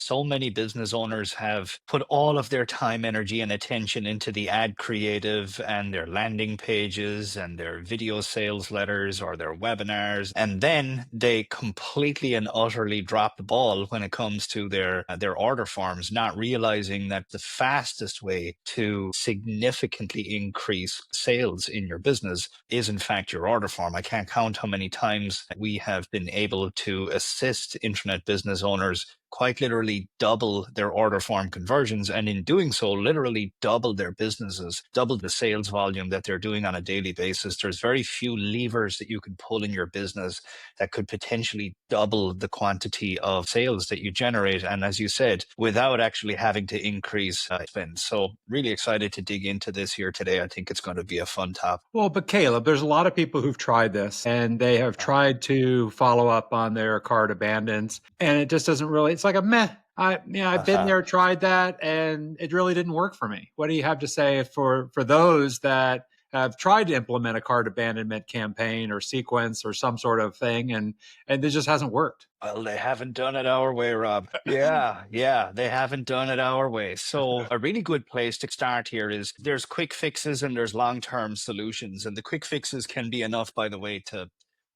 So many business owners have put all of their time, energy, and attention into the ad creative and their landing pages and their video sales letters or their webinars. And then they completely and utterly drop the ball when it comes to their order forms, not realizing that the fastest way to significantly increase sales in your business is in fact your order form. I can't count how many times we have been able to assist internet business owners quite literally double their order form conversions. And in doing so, literally double their businesses, double the sales volume that they're doing on a daily basis. There's very few levers that you can pull in your business that could potentially double the quantity of sales that you generate. And as you said, without actually having to increase spend. So really excited to dig into this here today. I think it's going to be a fun topic. Well, but Caleb, there's a lot of people who've tried this and they have tried to follow up on their cart abandons, and it just doesn't really, it's like a meh. I've been Uh-huh. there, tried that, and it really didn't work for me. What do you have to say for those that have tried to implement a cart abandonment campaign or sequence or some sort of thing, and it just hasn't worked? Well, they haven't done it our way, Rob. Yeah, they haven't done it our way. So a really good place to start here is there's quick fixes and there's long-term solutions. And the quick fixes can be enough, by the way, to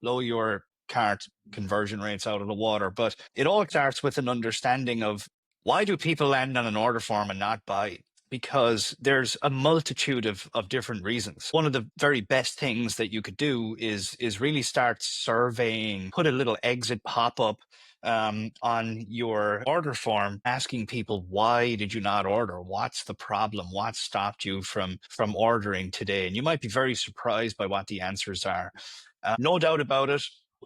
blow your cart conversion rates out of the water. But it all starts with an understanding of why do people land on an order form and not buy? Because there's a multitude of different reasons. One of the very best things that you could do is really start surveying, put a little exit pop-up on your order form, asking people, why did you not order? What's the problem? What stopped you from ordering today? And you might be very surprised by what the answers are. No doubt about it.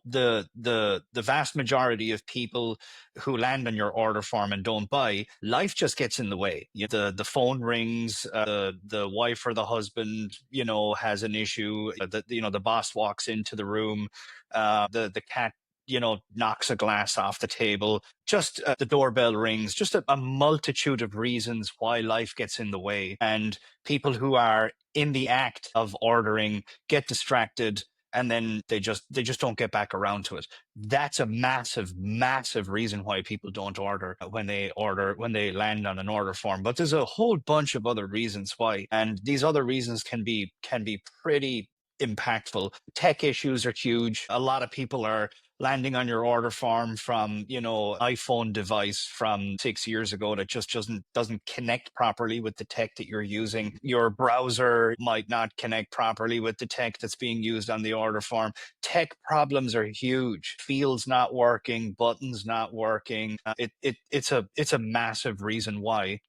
The vast majority of people who land on your order form and don't buy, life just gets in the way. The phone rings, the wife or the husband, has an issue. The boss walks into the room, the cat knocks a glass off the table, just the doorbell rings, just a multitude of reasons why life gets in the way. And people who are in the act of ordering get distracted, and then they just don't get back around to it. That's a massive, massive reason why people don't order when they land on an order form. But there's a whole bunch of other reasons why, and these other reasons can be pretty impactful. Tech issues are huge. A lot of people are landing on your order form from iPhone device from 6 years ago that just doesn't connect properly with the tech that you're using. Your browser might not connect properly with the tech that's being used on the order form. Tech problems are huge. Fields not working, buttons not working. It's a massive reason why.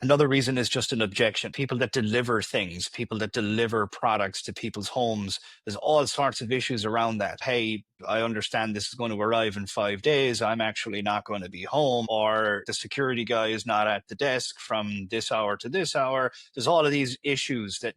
Another reason is just an objection. People that deliver things, people that deliver products to people's homes, there's all sorts of issues around that. Hey, I understand this is going to arrive in 5 days. I'm actually not going to be home, or the security guy is not at the desk from this hour to this hour. There's all of these issues that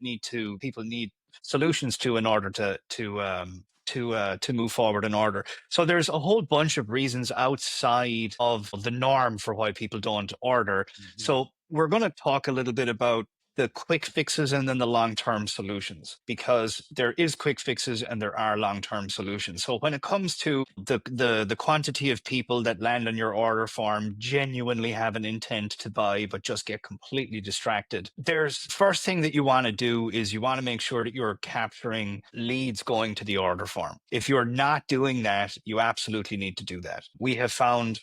people need solutions to in order to move forward in order. So there's a whole bunch of reasons outside of the norm for why people don't order. Mhm. So we're going to talk a little bit about the quick fixes and then the long-term solutions, because there is quick fixes and there are long-term solutions. So when it comes to the quantity of people that land on your order form, genuinely have an intent to buy but just get completely distracted, there's first thing that you want to do is you want to make sure that you're capturing leads going to the order form. If you're not doing that, you absolutely need to do that. We have found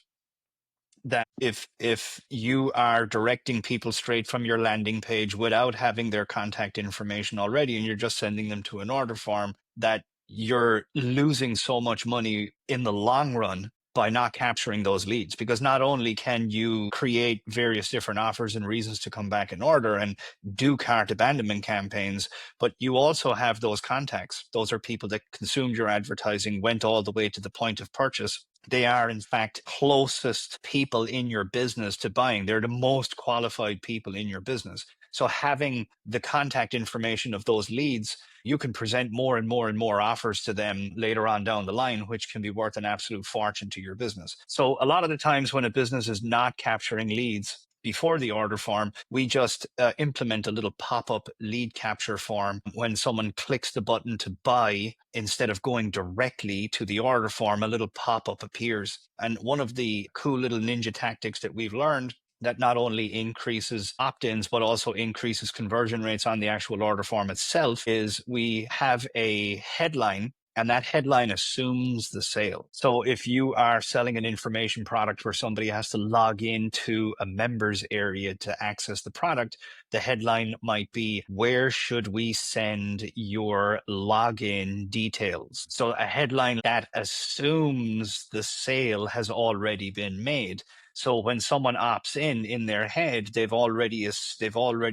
that if you are directing people straight from your landing page without having their contact information already, and you're just sending them to an order form, that you're losing so much money in the long run by not capturing those leads. Because not only can you create various different offers and reasons to come back and order and do cart abandonment campaigns, but you also have those contacts. Those are people that consumed your advertising, went all the way to the point of purchase. They are, in fact, closest people in your business to buying. They're the most qualified people in your business. So having the contact information of those leads, you can present more and more and more offers to them later on down the line, which can be worth an absolute fortune to your business. So a lot of the times when a business is not capturing leads, before the order form, we just implement a little pop-up lead capture form. When someone clicks the button to buy, instead of going directly to the order form, a little pop-up appears. And one of the cool little ninja tactics that we've learned that not only increases opt-ins, but also increases conversion rates on the actual order form itself is we have a headline, and that headline assumes the sale. So if you are selling an information product where somebody has to log into a members area to access the product, the headline might be, where should we send your login details? So a headline that assumes the sale has already been made. So when someone opts in their head, they've already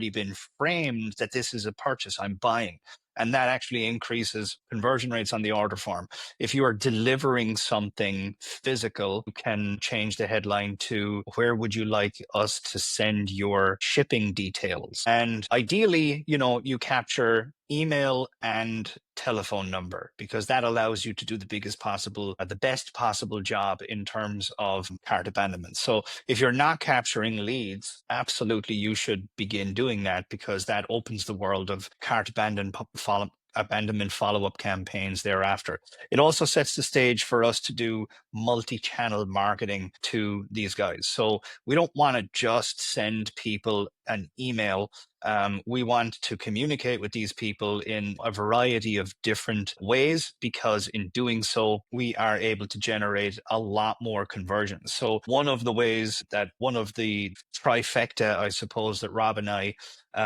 been framed that this is a purchase, I'm buying. And that actually increases conversion rates on the order form. If you are delivering something physical, you can change the headline to, where would you like us to send your shipping details? And ideally, you capture email and telephone number, because that allows you to do the best possible job in terms of cart abandonment. So if you're not capturing leads, absolutely you should begin doing that, because that opens the world of cart abandonment follow-up campaigns thereafter. It also sets the stage for us to do multi-channel marketing to these guys. So we don't want to just send people an email. We want to communicate with these people in a variety of different ways, because in doing so, we are able to generate a lot more conversions. So one of the trifecta, I suppose, that Rob and I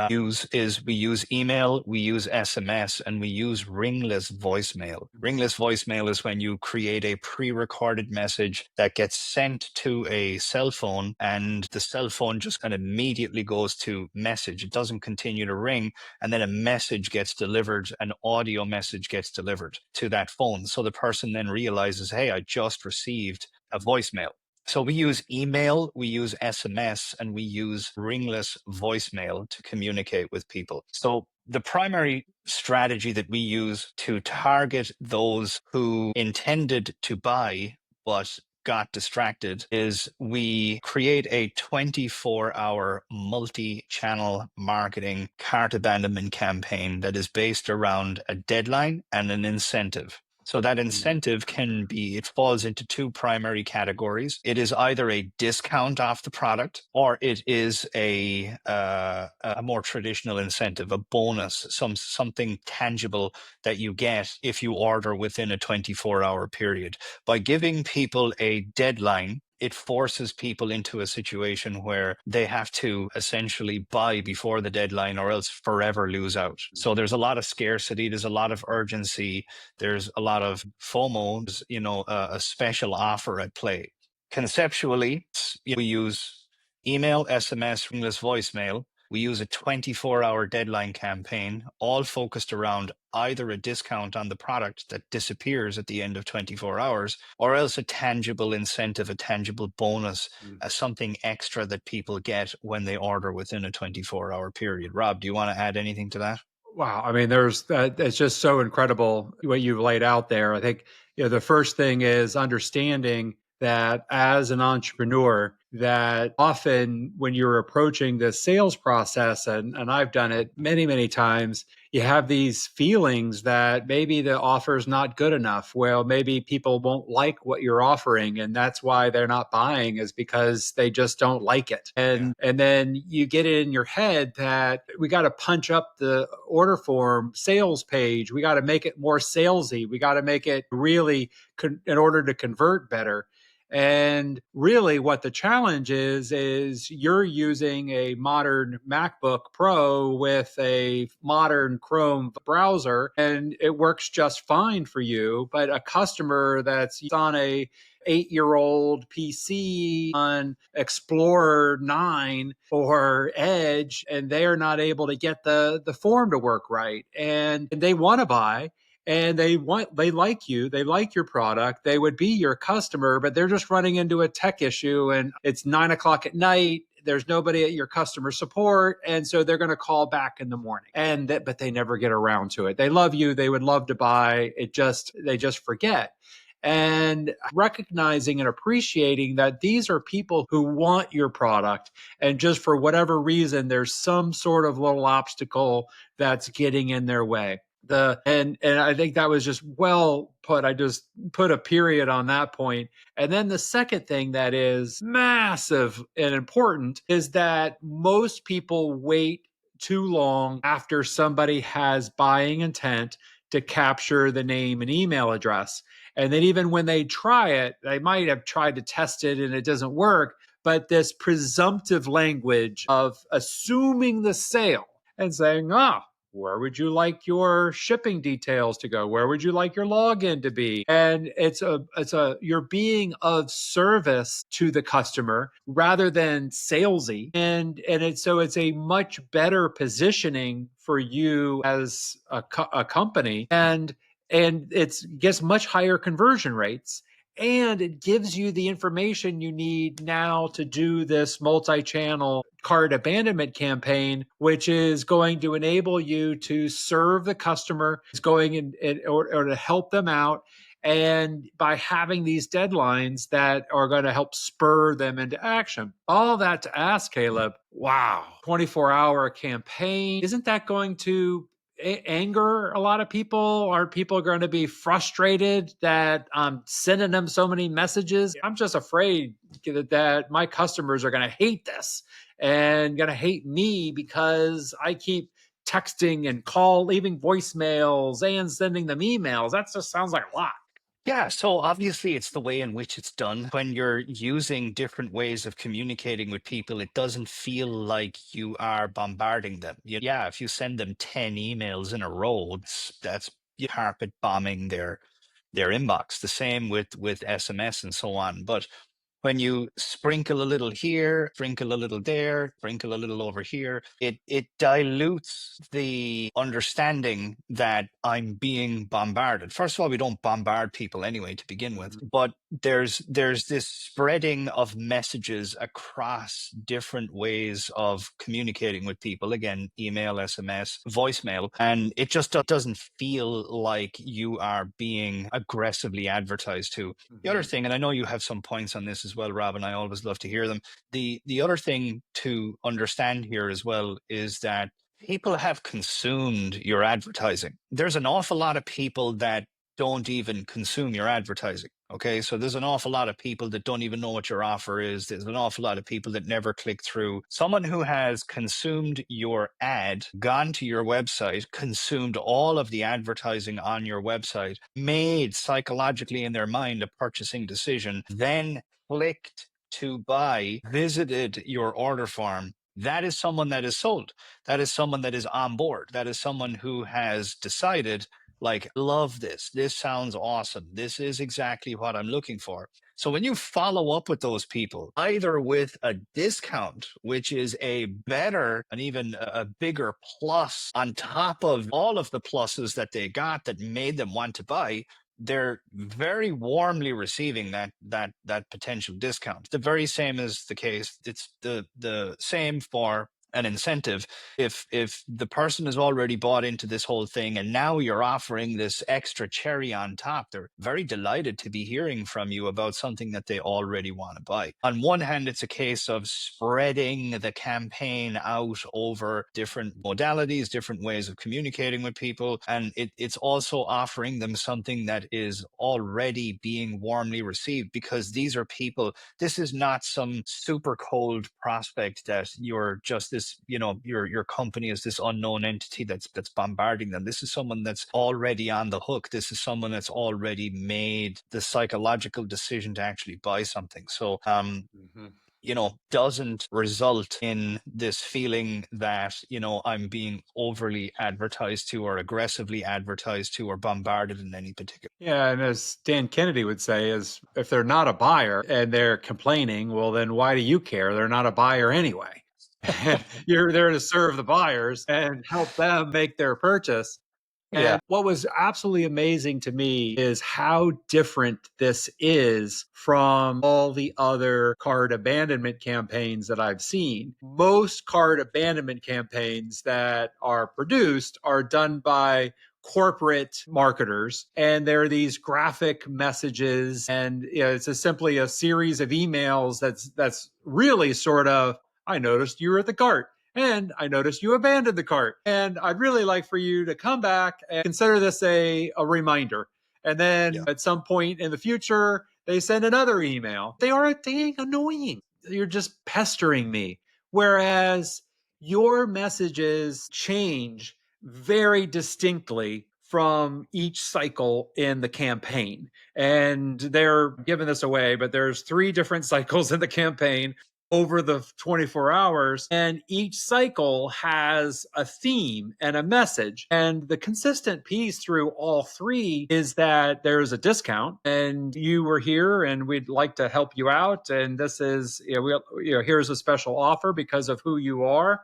use is we use email, we use SMS, and we use ringless voicemail. Ringless voicemail is when you create a pre-recorded message that gets sent to a cell phone, and the cell phone just kind of immediately goes to message. It doesn't continue to ring, and then a message gets delivered, an audio message gets delivered to that phone. So the person then realizes, hey, I just received a voicemail. So we use email, we use SMS, and we use ringless voicemail to communicate with people. So the primary strategy that we use to target those who intended to buy but got distracted is we create a 24-hour multi-channel marketing cart abandonment campaign that is based around a deadline and an incentive. So that incentive it falls into two primary categories. It is either a discount off the product, or it is a more traditional incentive, a bonus, something tangible that you get if you order within a 24-hour period. By giving people a deadline, it forces people into a situation where they have to essentially buy before the deadline or else forever lose out. So there's a lot of scarcity, there's a lot of urgency, there's a lot of FOMO, a special offer at play. Conceptually, we use email, SMS, ringless voicemail. We use a 24-hour deadline campaign, all focused around either a discount on the product that disappears at the end of 24 hours, or else a tangible incentive, a tangible bonus, something extra that people get when they order within a 24-hour period. Rob, do you want to add anything to that? Wow. I mean, it's just so incredible what you've laid out there. I think, the first thing is understanding that as an entrepreneur, that often when you're approaching the sales process, and I've done it many, many times, you have these feelings that maybe the offer is not good enough. Well, maybe people won't like what you're offering, and that's why they're not buying, is because they just don't like it. And then you get it in your head that we got to punch up the order form sales page. We got to make it more salesy. We got to make it really in order to convert better. And really what the challenge is you're using a modern MacBook Pro with a modern Chrome browser, and it works just fine for you. But a customer that's on a 8-year-old PC on Explorer 9 or Edge, and they are not able to get the form to work right. And they want to buy, and they like you, they like your product, they would be your customer, but they're just running into a tech issue, and it's 9 o'clock at night. There's nobody at your customer support, and so they're going to call back in the morning. But they never get around to it. They love you, they would love to buy. They just forget. and recognizing and appreciating that these are people who want your product. And just for whatever reason, there's some sort of little obstacle that's getting in their way. And I think that was just well put. I just put a period on that point. And then the second thing that is massive and important is that most people wait too long after somebody has buying intent to capture the name and email address. And then even when they try it, they might have tried to test it and it doesn't work. But this presumptive language of assuming the sale and saying, oh, where would you like your shipping details to go? Where would you like your login to be? And it's a you're being of service to the customer rather than salesy. And it's a much better positioning for you as a company. And it gets much higher conversion rates, and it gives you the information you need now to do this multi-channel cart abandonment campaign, which is going to enable you to serve the customer. It's going in or to help them out, and by having these deadlines that are going to help spur them into action. All that to ask, Caleb, wow, 24-hour campaign, isn't that going to anger a lot of people? Are people going to be frustrated that I'm sending them so many messages? I'm just afraid that my customers are going to hate this and going to hate me because I keep texting and leaving voicemails and sending them emails. That just sounds like a lot. Yeah, so obviously it's the way in which it's done. When you're using different ways of communicating with people, it doesn't feel like you are bombarding them. Yeah, if you send them 10 emails in a row, that's you carpet bombing their inbox. The same with SMS and so on. But when you sprinkle a little here, sprinkle a little there, sprinkle a little over here, it dilutes the understanding that I'm being bombarded. First of all, we don't bombard people anyway to begin with, but there's this spreading of messages across different ways of communicating with people. Again, email, SMS, voicemail, and it just doesn't feel like you are being aggressively advertised to. The other thing, and I know you have some points on this as well, Rob, and I always love to hear them. The other thing to understand here as well is that people have consumed your advertising. There's an awful lot of people that don't even consume your advertising. Okay, so there's an awful lot of people that don't even know what your offer is. There's an awful lot of people that never click through. Someone who has consumed your ad, gone to your website, consumed all of the advertising on your website, made psychologically in their mind a purchasing decision, then clicked to buy, visited your order form. That is someone that is sold. That is someone that is on board. That is someone who has decided, like, love this. This sounds awesome. This is exactly what I'm looking for. So when you follow up with those people, either with a discount, which is a better and even a bigger plus on top of all of the pluses that they got that made them want to buy, they're very warmly receiving that potential discount. The very same is the case. It's the same for an incentive. If the person has already bought into this whole thing and now you're offering this extra cherry on top, they're very delighted to be hearing from you about something that they already want to buy. On one hand, it's a case of spreading the campaign out over different modalities, different ways of communicating with people, and it's also offering them something that is already being warmly received, because these are people. This is not some super cold prospect that you're just this, your company is this unknown entity that's bombarding them. This is someone that's already on the hook. This is someone that's already made the psychological decision to actually buy something. So doesn't result in this feeling that, I'm being overly advertised to or aggressively advertised to or bombarded in any particular. Yeah, and as Dan Kennedy would say, is if they're not a buyer and they're complaining, well, then why do you care? They're not a buyer anyway. And you're there to serve the buyers and help them make their purchase. Yeah. And what was absolutely amazing to me is how different this is from all the other cart abandonment campaigns that I've seen. Most cart abandonment campaigns that are produced are done by corporate marketers, and there are these graphic messages, and it's simply a series of emails that's really sort of, I noticed you were at the cart, and I noticed you abandoned the cart, and I'd really like for you to come back and consider this a reminder. And then Yeah. at some point in the future, they send another email. They are dang annoying. You're just pestering me. Whereas your messages change very distinctly from each cycle in the campaign. And they're giving this away, but there's 3 different cycles in the campaign over the 24 hours, and each cycle has a theme and a message. And the consistent piece through all 3 is that there's a discount, and you were here and we'd like to help you out, and this is, here's a special offer because of who you are.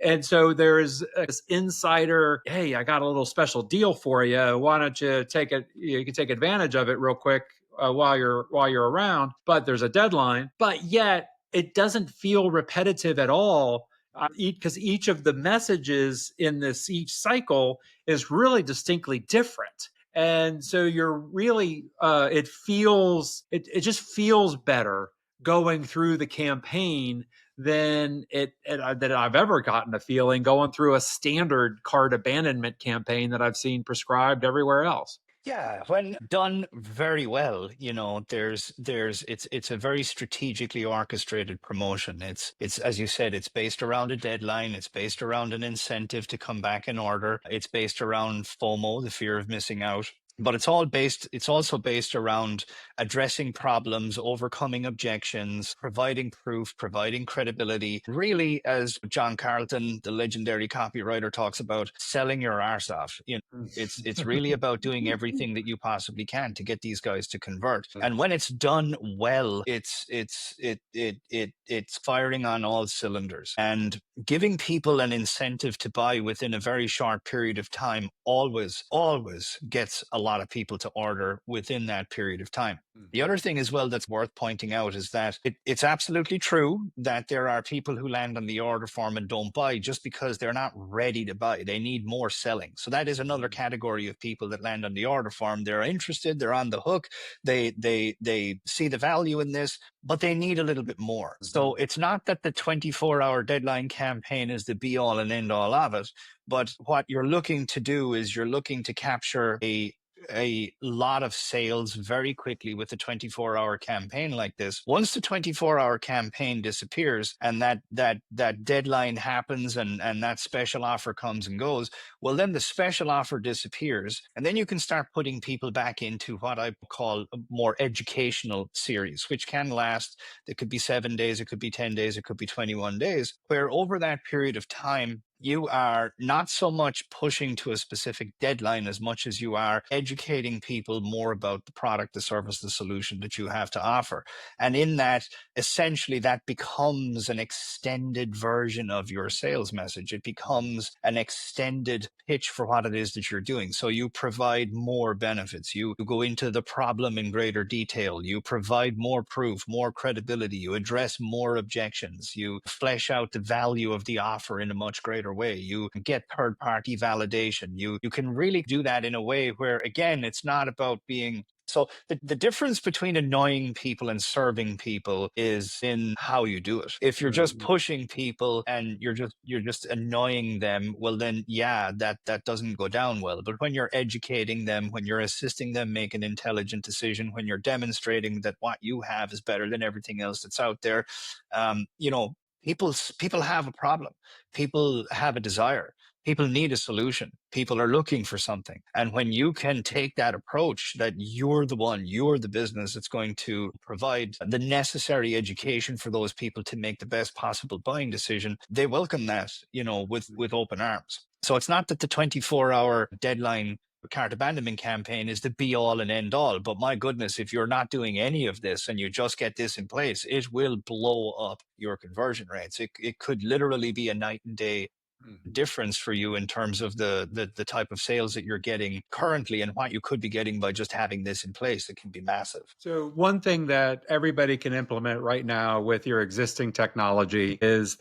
And so there's this insider, hey, I got a little special deal for you. Why don't you take it? You can take advantage of it real quick while you're around. But there's a deadline. But yet it doesn't feel repetitive at all, because each of the messages in this each cycle is really distinctly different. And so you're really, it just feels better going through the campaign than that I've ever gotten a feeling going through a standard cart abandonment campaign that I've seen prescribed everywhere else. Yeah, when done very well, it's a very strategically orchestrated promotion. It's as you said, it's based around a deadline, it's based around an incentive to come back in order, it's based around FOMO, the fear of missing out. But it's also based around addressing problems, overcoming objections, providing proof, providing credibility. Really, as John Carlton, the legendary copywriter, talks about, selling your arse off. It's really about doing everything that you possibly can to get these guys to convert. And when it's done well, it's firing on all cylinders. And giving people an incentive to buy within a very short period of time always gets a lot of people to order within that period of time. The other thing as well that's worth pointing out is that it's absolutely true that there are people who land on the order form and don't buy just because they're not ready to buy. They need more selling. So that is another category of people that land on the order form. They're interested, they're on the hook, they see the value in this, but they need a little bit more. So it's not that the 24-hour deadline campaign is the be all and end all of it, but what you're looking to do is you're looking to capture a lot of sales very quickly with a 24-hour campaign like this. Once the 24-hour campaign disappears and that deadline happens and that special offer comes and goes, well, then the special offer disappears, and then you can start putting people back into what I call a more educational series, which can last. It could be 7 days, it could be 10 days, it could be 21 days, where over that period of time, you are not so much pushing to a specific deadline as much as you are educating people more about the product, the service, the solution that you have to offer. And in that, essentially, that becomes an extended version of your sales message. It becomes an extended pitch for what it is that you're doing. So you provide more benefits. You go into the problem in greater detail. You provide more proof, more credibility. You address more objections. You flesh out the value of the offer in a much greater way. You get third-party validation. You can really do that in a way where, again, it's not about being. So the difference between annoying people and serving people is in how you do it. If you're just pushing people and you're just annoying them, well then yeah, that doesn't go down well. But when you're educating them, when you're assisting them make an intelligent decision, when you're demonstrating that what you have is better than everything else that's out there, people have a problem. People have a desire. People need a solution. People are looking for something. And when you can take that approach that you're the business that's going to provide the necessary education for those people to make the best possible buying decision, they welcome that, with open arms. So it's not that the 24-hour deadline cart abandonment campaign is the be all and end all. But my goodness, if you're not doing any of this and you just get this in place, it will blow up your conversion rates. It could literally be a night and day difference for you in terms of the type of sales that you're getting currently and what you could be getting by just having this in place. It can be massive. So one thing that everybody can implement right now with your existing technology is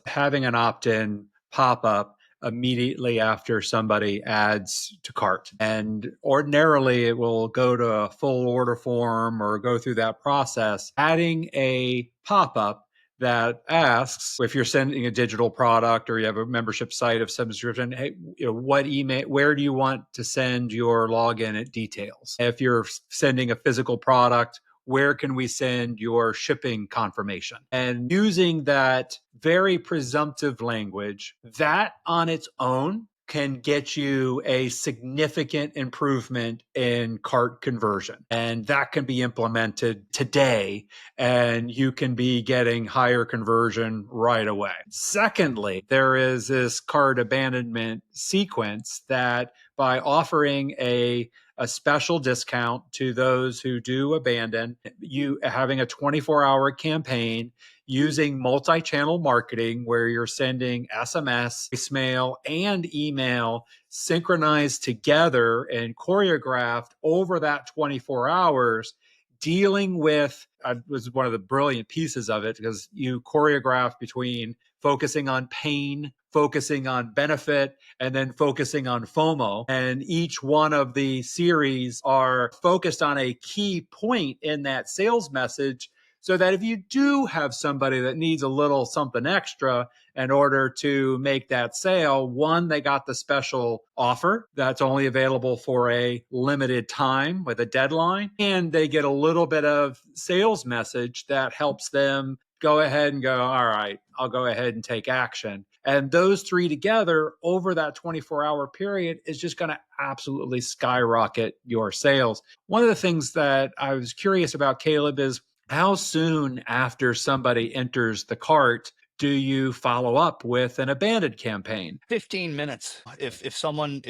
having an opt-in pop up immediately after somebody adds to cart. And ordinarily, it will go to a full order form or go through that process. Adding a pop up that asks, if you're sending a digital product or you have a membership site of some description, hey, what email, where do you want to send your login details? If you're sending a physical product, where can we send your shipping confirmation? And using that very presumptive language, that on its own can get you a significant improvement in cart conversion. And that can be implemented today, and you can be getting higher conversion right away. Secondly, there is this cart abandonment sequence that by offering a special discount to those who do abandon, you having a 24-hour campaign using multi-channel marketing where you're sending SMS, voicemail, and email synchronized together and choreographed over that 24 hours, dealing with was one of the brilliant pieces of it, because you choreograph between focusing on pain, focusing on benefit, and then focusing on FOMO. And each one of the series are focused on a key point in that sales message, so that if you do have somebody that needs a little something extra in order to make that sale, one, they got the special offer that's only available for a limited time with a deadline, and they get a little bit of sales message that helps them go ahead and go, all right, I'll go ahead and take action. And those three together over that 24-hour period is just going to absolutely skyrocket your sales. One of the things that I was curious about, Caleb, is how soon after somebody enters the cart do you follow up with an abandoned campaign? 15 minutes. If someone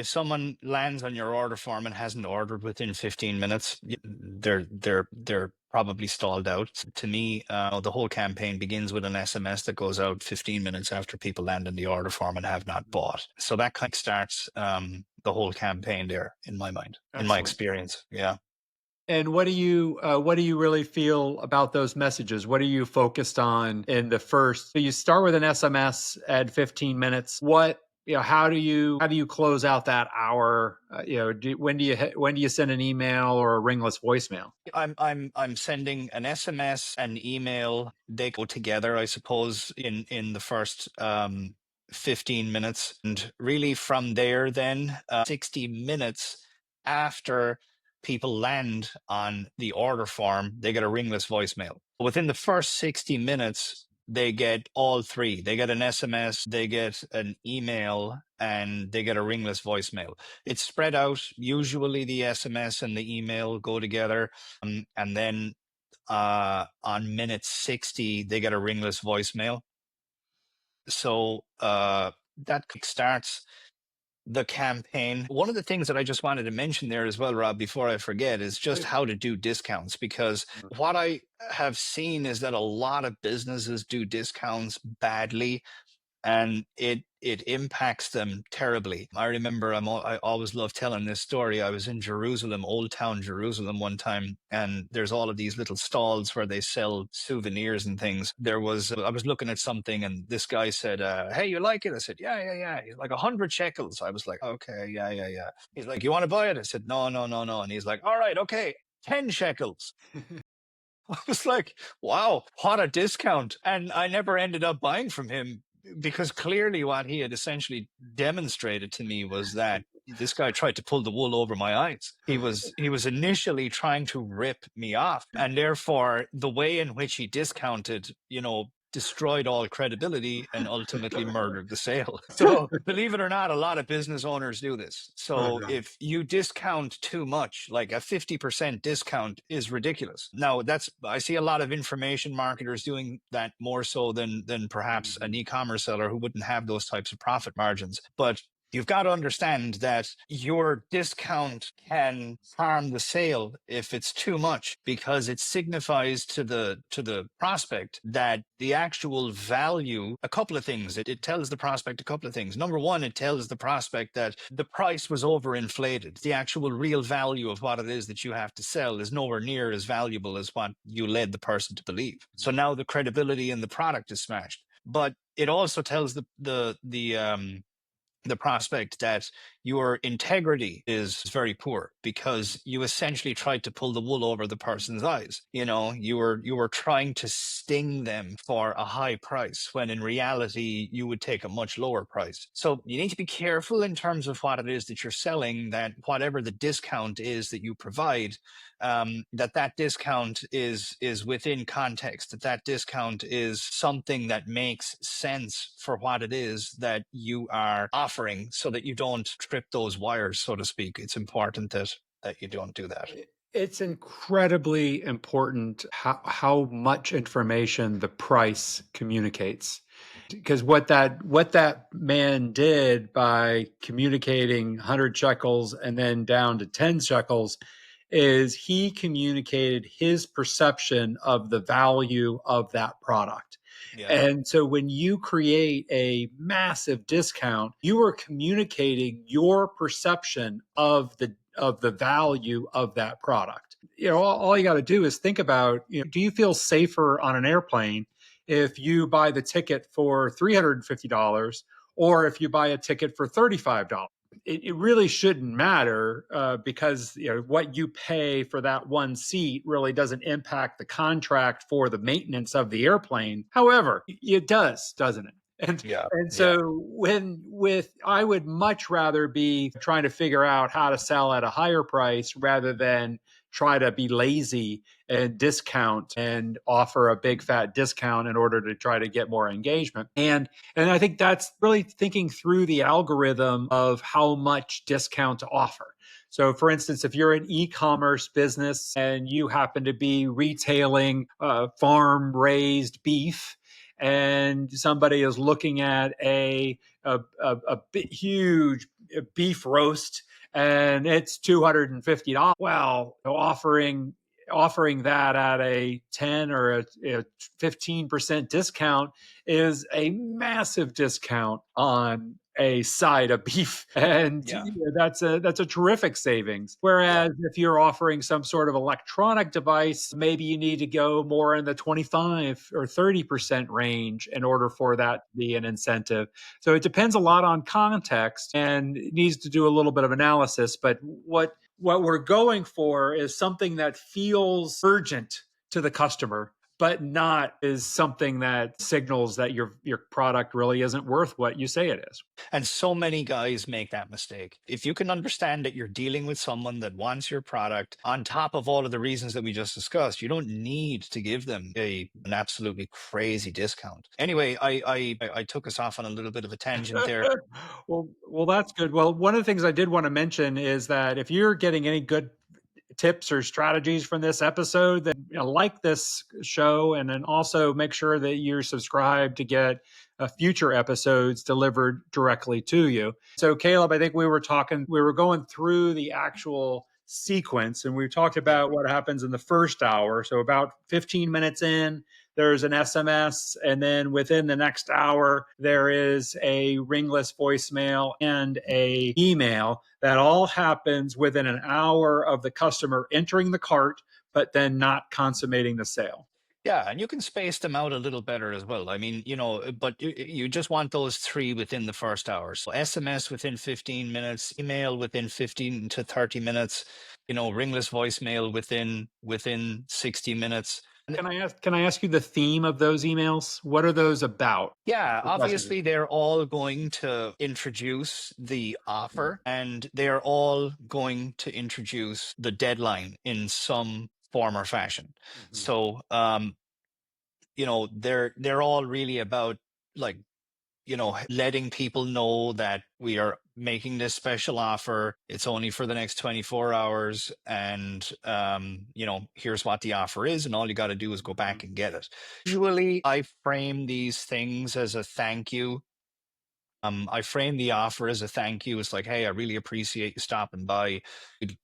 lands on your order form and hasn't ordered within 15 minutes, they're probably stalled out. To me, the whole campaign begins with an SMS that goes out 15 minutes after people land in the order form and have not bought. So that kind of starts the whole campaign there, in my mind, in my Excellent. experience. Yeah. And what do you really feel about those messages? What are you focused on in the first? So you start with an SMS at 15 minutes. How do you close out that hour? When do you send an email or a ringless voicemail? I'm sending an SMS and email. They go together, I suppose, in the first 15 minutes, and really from there, then 60 minutes after people land on the order form, they get a ringless voicemail. Within the first 60 minutes, they get all three. They get an SMS, they get an email, and they get a ringless voicemail. It's spread out. Usually the SMS and the email go together. And then on minute 60, they get a ringless voicemail. So that starts the campaign. One of the things that I just wanted to mention there as well, Rob, before I forget, is just how to do discounts. Because what I have seen is that a lot of businesses do discounts badly, and it impacts them terribly. I remember I always love telling this story. I was in Jerusalem, Old Town Jerusalem, one time, and there's all of these little stalls where they sell souvenirs and things. I was looking at something, and this guy said, "Hey, you like it?" I said, "Yeah, yeah, yeah." He's like, 100 shekels. I was like, "Okay, yeah, yeah, yeah." He's like, "You want to buy it?" I said, "No, no, no, no." And he's like, "All right, okay, 10 shekels." I was like, wow, what a discount. And I never ended up buying from him, because clearly what he had essentially demonstrated to me was that this guy tried to pull the wool over my eyes. He was initially trying to rip me off. And therefore, the way in which he discounted, destroyed all credibility and ultimately murdered the sale. So believe it or not, a lot of business owners do this. So if you discount too much, like a 50% discount is ridiculous. Now I see a lot of information marketers doing that more so than perhaps an e-commerce seller who wouldn't have those types of profit margins. But you've got to understand that your discount can harm the sale if it's too much, because it signifies to the prospect that the actual value, a couple of things. It tells the prospect a couple of things. Number one, it tells the prospect that the price was overinflated. The actual real value of what it is that you have to sell is nowhere near as valuable as what you led the person to believe. So now the credibility in the product is smashed. But it also tells the the prospect that your integrity is very poor because you essentially tried to pull the wool over the person's eyes. You were trying to sting them for a high price when in reality you would take a much lower price. So you need to be careful in terms of what it is that you're selling, that whatever the discount is that you provide, that discount is within context, that discount is something that makes sense for what it is that you are offering, so that you don't trip those wires, so to speak. It's important that you don't do that. It's incredibly important how much information the price communicates. Because what that man did by communicating 100 shekels and then down to 10 shekels is he communicated his perception of the value of that product. Yeah. And so when you create a massive discount, you are communicating your perception of the value of that product. All you got to do is think about, do you feel safer on an airplane if you buy the ticket for $350 or if you buy a ticket for $35? It really shouldn't matter because what you pay for that one seat really doesn't impact the contract for the maintenance of the airplane. However, it does, doesn't it? And Yeah. and Yeah. so I would much rather be trying to figure out how to sell at a higher price rather than try to be lazy and discount and offer a big fat discount in order to try to get more engagement. And I think that's really thinking through the algorithm of how much discount to offer. So, for instance, if you're an e-commerce business and you happen to be retailing farm raised beef, and somebody is looking at a huge beef roast and it's $250. Well, offering that at a 10 or a 15% discount is a massive discount on a side of beef, and Yeah. that's a terrific savings. Yeah. Whereas if you're offering some sort of electronic device, maybe you need to go more in the 25 or 30% range in order for that to be an incentive. So it depends a lot on context and it needs to do a little bit of analysis. But what we're going for is something that feels urgent to the customer, but not is something that signals that your product really isn't worth what you say it is. And so many guys make that mistake. If you can understand that you're dealing with someone that wants your product, on top of all of the reasons that we just discussed, you don't need to give them an absolutely crazy discount. Anyway, I took us off on a little bit of a tangent there. Well, that's good. Well, one of the things I did want to mention is that if you're getting any good tips or strategies from this episode, then like this show, and then also make sure that you're subscribed to get future episodes delivered directly to you. So, Caleb, I think we were going through the actual sequence, and we talked Yeah. about what happens in the first hour. So, about 15 minutes in, there's an SMS, and then within the next hour, there is a ringless voicemail and a email. That all happens within an hour of the customer entering the cart, but then not consummating the sale. Yeah, and you can space them out a little better as well. I mean, but you just want those three within the first hour. So SMS within 15 minutes, email within 15 to 30 minutes, ringless voicemail within 60 minutes. And Can I ask you the theme of those emails? What are those about? yeah, The messages. obviously they're all going to introduce the offer, and they're all going to introduce the deadline in some form or fashion. Mhm. So, they're all really about, like, letting people know that we are making this special offer. It's only for the next 24 hours. And, here's what the offer is. And all you got to do is go back and get it. Usually I frame these things as a thank you. I frame the offer as a thank you. It's like, hey, I really appreciate you stopping by.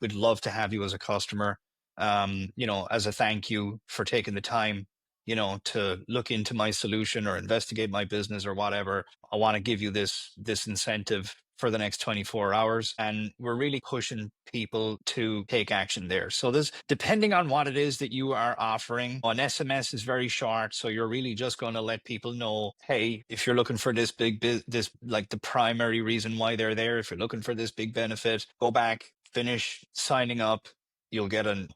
We'd love to have you as a customer. As a thank you for taking the time, to look into my solution or investigate my business or whatever. I want to give you this incentive for the next 24 hours. And we're really pushing people to take action there. So this, depending on what it is that you are offering, an SMS is very short. So you're really just going to let people know, hey, if you're looking for this this like the primary reason why they're there, if you're looking for this big benefit, go back, finish signing up. You'll get an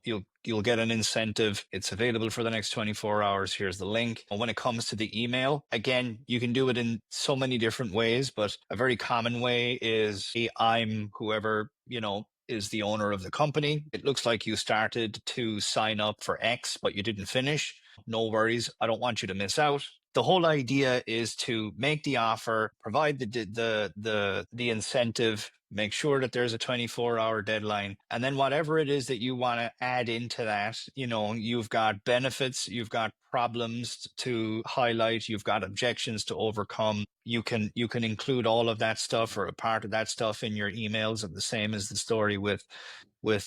incentive. It's available for the next 24 hours. Here's the link. And when it comes to the email, again, you can do it in so many different ways, but a very common way is, hey, I'm whoever, is the owner of the company. It looks like you started to sign up for X, but you didn't finish. No worries. I don't want you to miss out. The whole idea is to make the offer, provide the incentive, make sure that there's a 24-hour deadline, and then whatever it is that you want to add into that, you've got benefits, you've got problems to highlight, you've got objections to overcome. You can include all of that stuff or a part of that stuff in your emails, and the same is the story with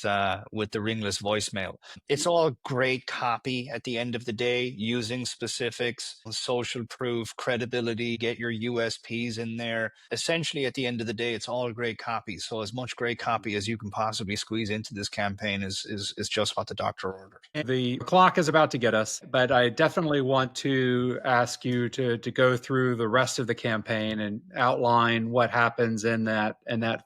the ringless voicemail. It's all great copy at the end of the day, using specifics, social proof, credibility, get your USPs in there. Essentially, at the end of the day, it's all great copy. So as much great copy as you can possibly squeeze into this campaign is just what the doctor ordered. The clock is about to get us, but I definitely want to ask you to go through the rest of the campaign and outline what happens in that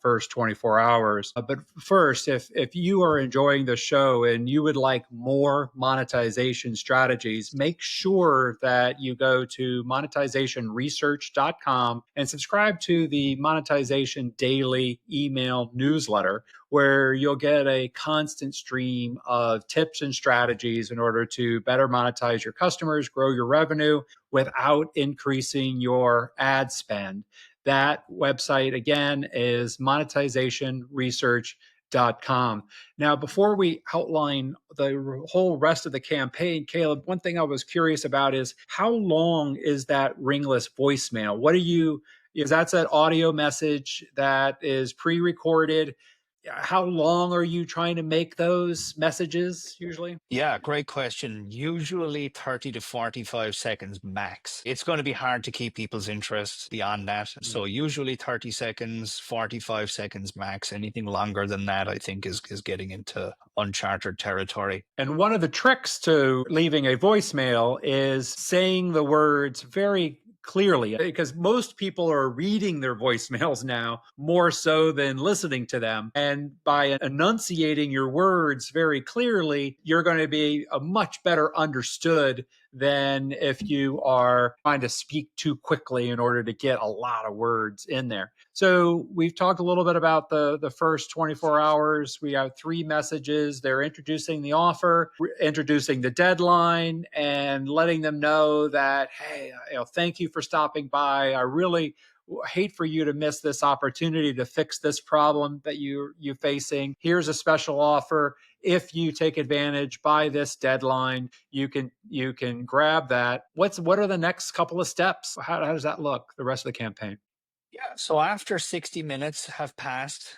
first 24 hours. But first, if you are enjoying the show and you would like more monetization strategies, make sure that you go to monetizationresearch.com and subscribe to the Monetization Daily email newsletter, where you'll get a constant stream of tips and strategies in order to better monetize your customers, grow your revenue without increasing your ad spend. That website, again, is monetizationresearch.com. Now, before we outline the whole rest of the campaign, Caleb, one thing I was curious about is, how long is that ringless voicemail? Is that's an audio message that is pre-recorded? How long are you trying to make those messages usually? Yeah, great question. Usually 30 to 45 seconds max. It's going to be hard to keep people's interest beyond that. So usually 30 seconds, 45 seconds max. Anything longer than that, I think, is getting into uncharted territory. And one of the tricks to leaving a voicemail is saying the words very clearly, because most people are reading their voicemails now more so than listening to them. And by enunciating your words very clearly, you're going to be a much better understood than if you are trying to speak too quickly in order to get a lot of words in there. So we've talked a little bit about the first 24 hours. We have 3 messages. They're introducing the offer, introducing the deadline, and letting them know that, hey, thank you for stopping by. I really hate for you to miss this opportunity to fix this problem that you're facing. Here's a special offer. If you take advantage by this deadline, you can grab that. What are the next couple of steps? How does that look, the rest of the campaign? Yeah. So after 60 minutes have passed,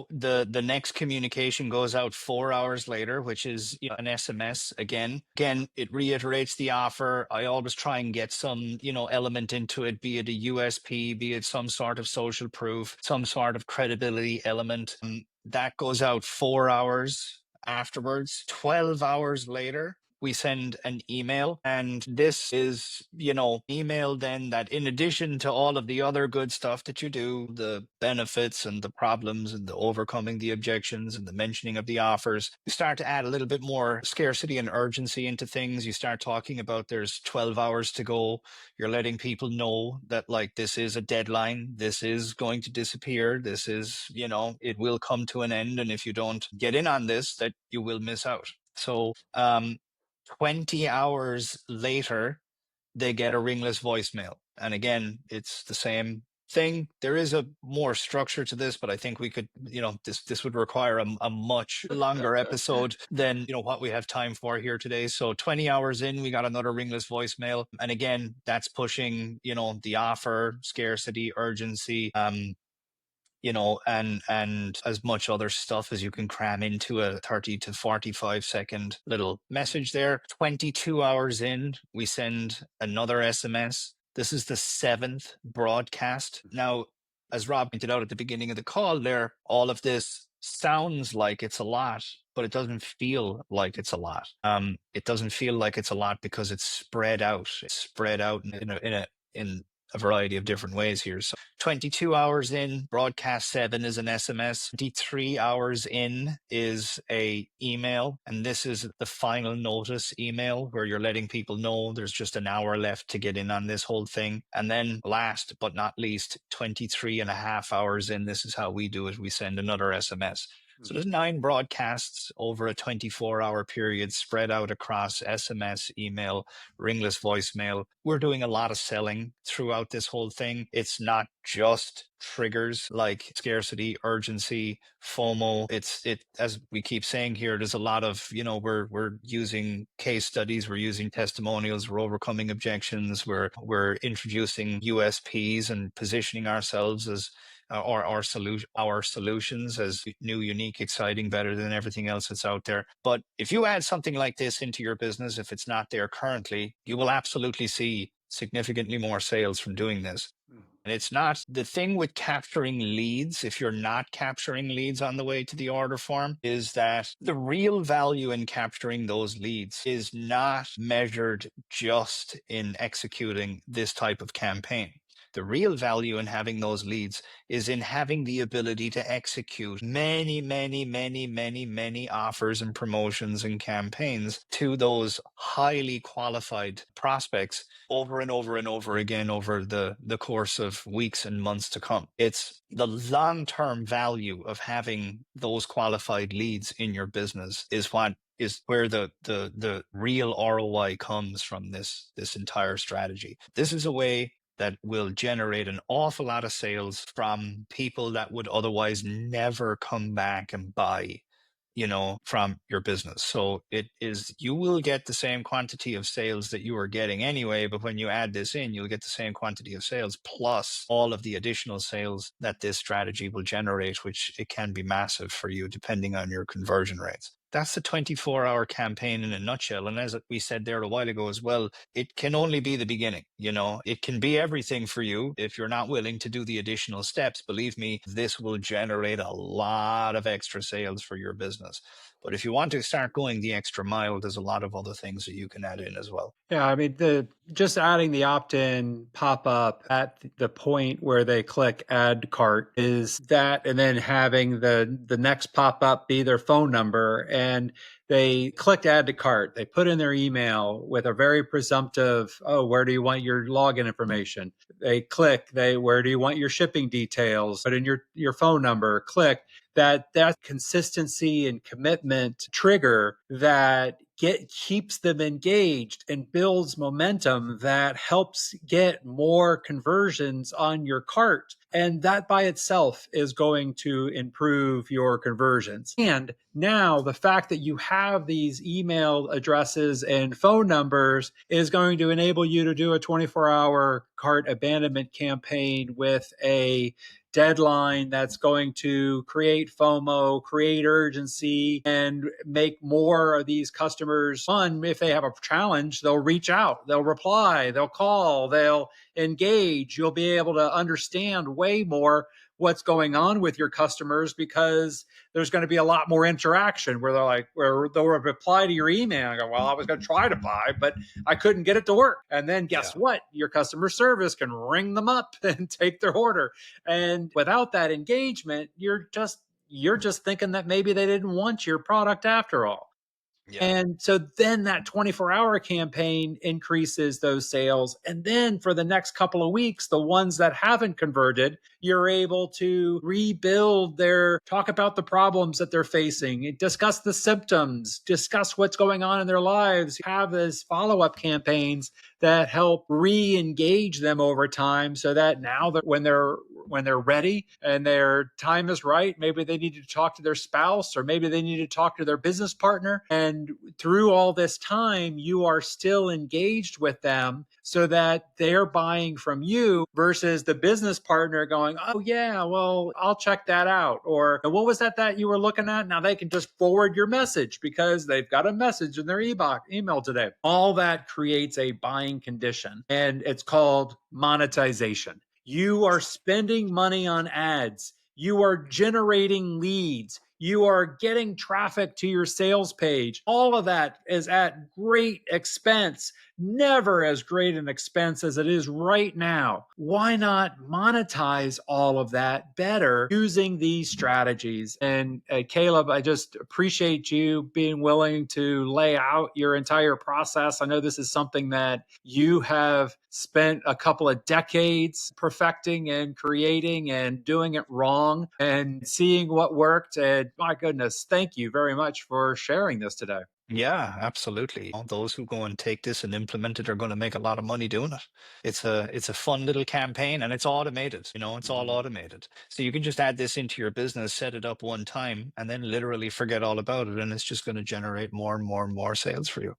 the next communication goes out 4 hours later, which is an SMS again. Again, it reiterates the offer. I always try and get some, element into it, be it a USP, be it some sort of social proof, some sort of credibility element. That goes out 4 hours afterwards. 12 hours later, we send an email, and this is, email then that, in addition to all of the other good stuff that you do, the benefits and the problems and the overcoming the objections and the mentioning of the offers, you start to add a little bit more scarcity and urgency into things. You start talking about there's 12 hours to go. You're letting people know that, like, this is a deadline. This is going to disappear. This is, it will come to an end. And if you don't get in on this, that you will miss out. So, 20 hours later, they get a ringless voicemail. And again, it's the same thing. There is a more structure to this, but I think we could, this would require a much longer episode than, what we have time for here today. So 20 hours in, we got another ringless voicemail. And again, that's pushing, the offer, scarcity, urgency, and as much other stuff as you can cram into a 30 to 45 second little message there. 22 hours in, we send another SMS. This is the 7th broadcast. Now, as Rob pointed out at the beginning of the call there, all of this sounds like it's a lot, but it doesn't feel like it's a lot. It doesn't feel like it's a lot because it's spread out. It's spread out in a variety of different ways here. So 22 hours in, broadcast 7 is an SMS. 23 hours in is a email. And this is the final notice email where you're letting people know there's just an hour left to get in on this whole thing. And then last but not least, 23 and a half hours in, this is how we do it. We send another SMS. So there's 9 broadcasts over a 24-hour period spread out across SMS, email, ringless voicemail. We're doing a lot of selling throughout this whole thing. It's not just triggers like scarcity, urgency, FOMO. It as we keep saying here, there's a lot of, we're using case studies, we're using testimonials, we're overcoming objections, we're introducing USPs and positioning ourselves as or our solutions as new, unique, exciting, better than everything else that's out there. But if you add something like this into your business, if it's not there currently, you will absolutely see significantly more sales from doing this. And it's not the thing with capturing leads. If you're not capturing leads on the way to the order form, is that the real value in capturing those leads is not measured just in executing this type of campaign. The real value in having those leads is in having the ability to execute many, many, many, many, many offers and promotions and campaigns to those highly qualified prospects over and over and over again over the course of weeks and months to come. It's the long-term value of having those qualified leads in your business is where the real ROI comes from this entire strategy. This is a way that will generate an awful lot of sales from people that would otherwise never come back and buy, from your business. So you will get the same quantity of sales that you are getting anyway, but when you add this in, you'll get the same quantity of sales plus all of the additional sales that this strategy will generate, which it can be massive for you depending on your conversion rates. That's the 24-hour campaign in a nutshell. And as we said there a while ago as well, it can only be the beginning. It can be everything for you. If you're not willing to do the additional steps, believe me, this will generate a lot of extra sales for your business. But if you want to start going the extra mile, there's a lot of other things that you can add in as well. Yeah, I mean, the just adding the opt-in pop-up at the point where they click add cart is that, and then having the next pop-up be their phone number, and they click add to cart. They put in their email with a very presumptive, oh, where do you want your login information? They click, where do you want your shipping details? Put in your phone number, click. That consistency and commitment trigger that keeps them engaged and builds momentum that helps get more conversions on your cart. And that by itself is going to improve your conversions. And now the fact that you have these email addresses and phone numbers is going to enable you to do a 24-hour cart abandonment campaign with a deadline that's going to create FOMO, create urgency, and make more of these customers fun. If they have a challenge, they'll reach out, they'll reply, they'll call, they'll engage. You'll be able to understand way more what's going on with your customers because there's going to be a lot more interaction where they'll reply to your email and go, well, I was going to try to buy, but I couldn't get it to work. And then guess what? Your customer service can ring them up and take their order. And without that engagement, you're just thinking that maybe they didn't want your product after all. Yeah. And so then that 24-hour campaign increases those sales. And then for the next couple of weeks, the ones that haven't converted, you're able to rebuild talk about the problems that they're facing, discuss the symptoms, discuss what's going on in their lives, have these follow-up campaigns that help re-engage them over time so that now that when they're ready and their time is right, maybe they need to talk to their spouse or maybe they need to talk to their business partner. And through all this time, you are still engaged with them so that they're buying from you versus the business partner going, oh yeah, well, I'll check that out. Or what was that you were looking at? Now they can just forward your message because they've got a message in their email today. All that creates a buying condition and it's called monetization. You are spending money on ads. You are generating leads. You are getting traffic to your sales page. All of that is at great expense, never as great an expense as it is right now. Why not monetize all of that better using these strategies? And Caleb, I just appreciate you being willing to lay out your entire process. I know this is something that you have spent a couple of decades perfecting and creating and doing it wrong and seeing what worked. And my goodness, thank you very much for sharing this today. Yeah, absolutely. All those who go and take this and implement it are going to make a lot of money doing it. It's a fun little campaign and it's automated, it's all automated. So you can just add this into your business, set it up one time, and then literally forget all about it. And it's just going to generate more and more and more sales for you.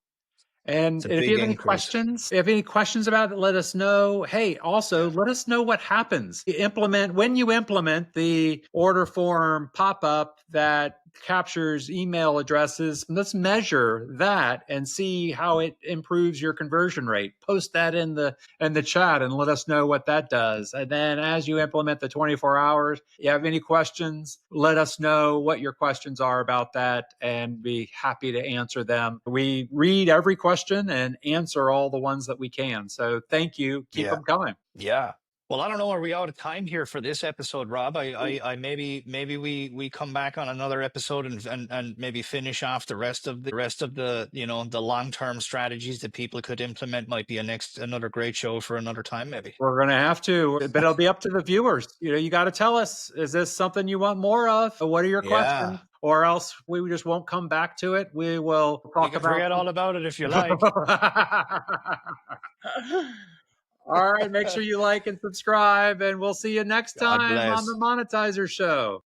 It's And a if you big have any increase. questions, if you have any questions about it, let us know. Hey, also Yeah. let us know what happens. When you implement the order form pop-up that captures email addresses. Let's measure that and see how it improves your conversion rate. Post that in the chat and let us know what that does. And then as you implement the 24 hours, you have any questions, let us know what your questions are about that and be happy to answer them. We read every question and answer all the ones that we can. So thank you. Keep Yeah. them coming. Yeah. Well, I don't know. Are we out of time here for this episode, Rob? I maybe we come back on another episode and maybe finish off the rest of the the long term strategies that people could implement. Might be another great show for another time, maybe. We're going to have to, but it'll be up to the viewers. You got to tell us, is this something you want more of? What are your Yeah, questions? Or else we just won't come back to it. We will you talk can about. forget all about it if you like. All right. Make sure you like and subscribe, and we'll see you next God time on the bless. Monetizer Show.